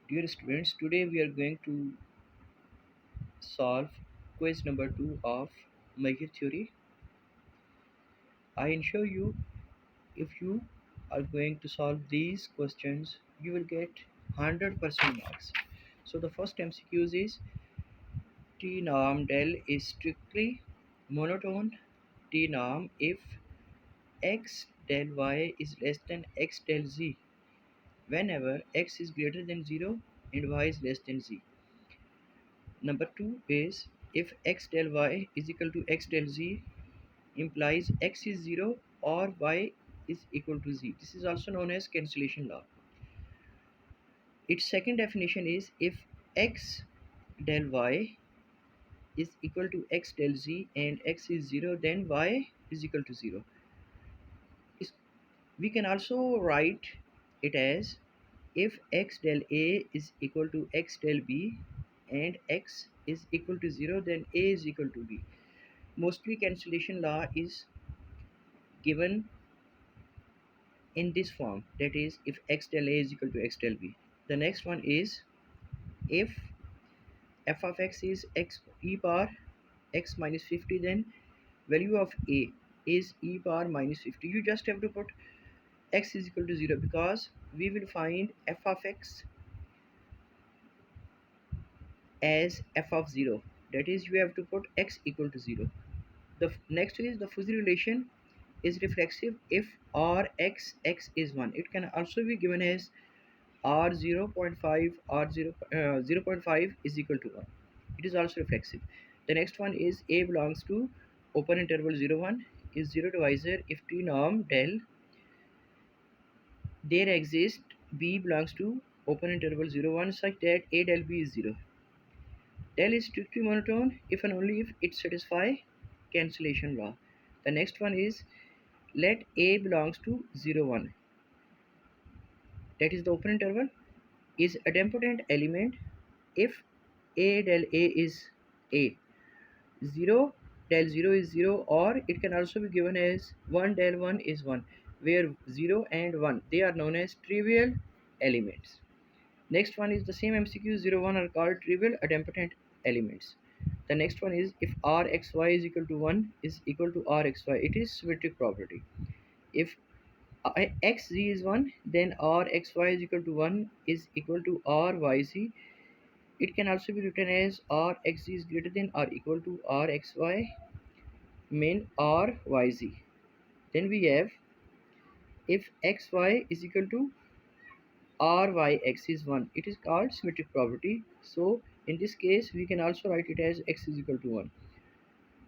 Dear students, today we are going to solve quiz number 2 of Measure Theory. I assure you, if you are going to solve these questions, you will get 100% marks. So the first MCQs is T norm del is strictly monotone T norm if x del y is less than x del z whenever x is greater than 0 and y is less than z. Number 2 is if x del y is equal to x del z implies x is 0 or y is equal to z. This is also known as cancellation law. Its second definition is if x del y is equal to x del z and x is 0, then y is equal to 0. We can also write it as if x del a is equal to x del b and x is equal to 0, then a is equal to b. Mostly cancellation law is given in this form, that is if x del a is equal to x del b. The next one is if f of x is x e power x minus 50, then value of a is e power minus 50. You just have to put x is equal to 0 because we will find f of x as f of 0, that is you have to put x equal to 0. The next is the fuzzy relation is reflexive if r x x is 1. It can also be given as r 0.5 r 0.5 is equal to 1. It is also reflexive. The next one is a belongs to open interval 0 1 is 0 divisor if t norm del there exists b belongs to open interval 0 1 such that a del b is 0. Del is strictly monotone if and only if it satisfies cancellation law. The next one is let a belongs to 0 1, that is the open interval, is a idempotent element if a del a is a, 0 del 0 is 0, or it can also be given as 1 del 1 is 1, where 0 and 1 they are known as trivial elements. Next one is the same MCQ. 0 1 are called trivial idempotent elements. The next one is if rxy is equal to 1 is equal to rxy, it is symmetric property. If xz is 1, then rxy is equal to 1 is equal to ryz. It can also be written as rxz is greater than or equal to rxy min ryz. Then we have if xy is equal to ryx is 1, it is called symmetric property. So in this case we can also write it as x is equal to 1.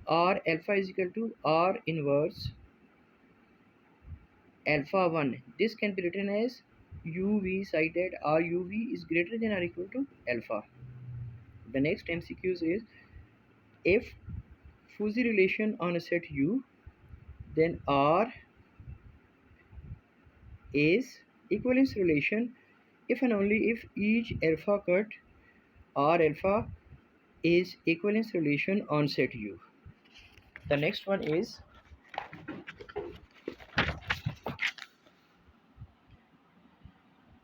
R alpha is equal to r inverse alpha 1. This can be written as uv such that ruv is greater than or equal to alpha. The next MCQs is if fuzzy relation on a set U, then R is equivalence relation if and only if each alpha cut R alpha is equivalence relation on set U. The next one is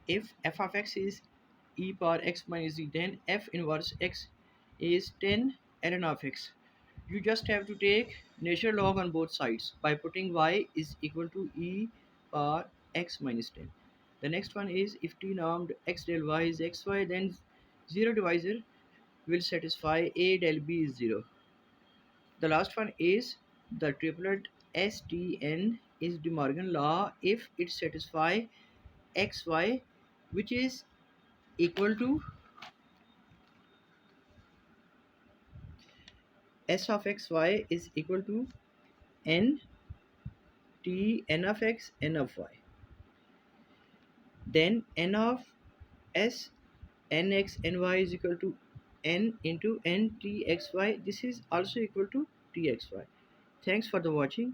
if f of x is e power x minus z, then f inverse x is 10 ln of x. You just have to take natural log on both sides by putting y is equal to e power x minus 10. The next one is if t normed x del y is xy, then 0 divisor will satisfy a del b is 0. The last one is the triplet STN is De Morgan law if it satisfies xy, which is equal to s of xy is equal to n t n of x n of y. Then n of s nx ny is equal to n into n t xy. This is also equal to txy. Thanks for the watching.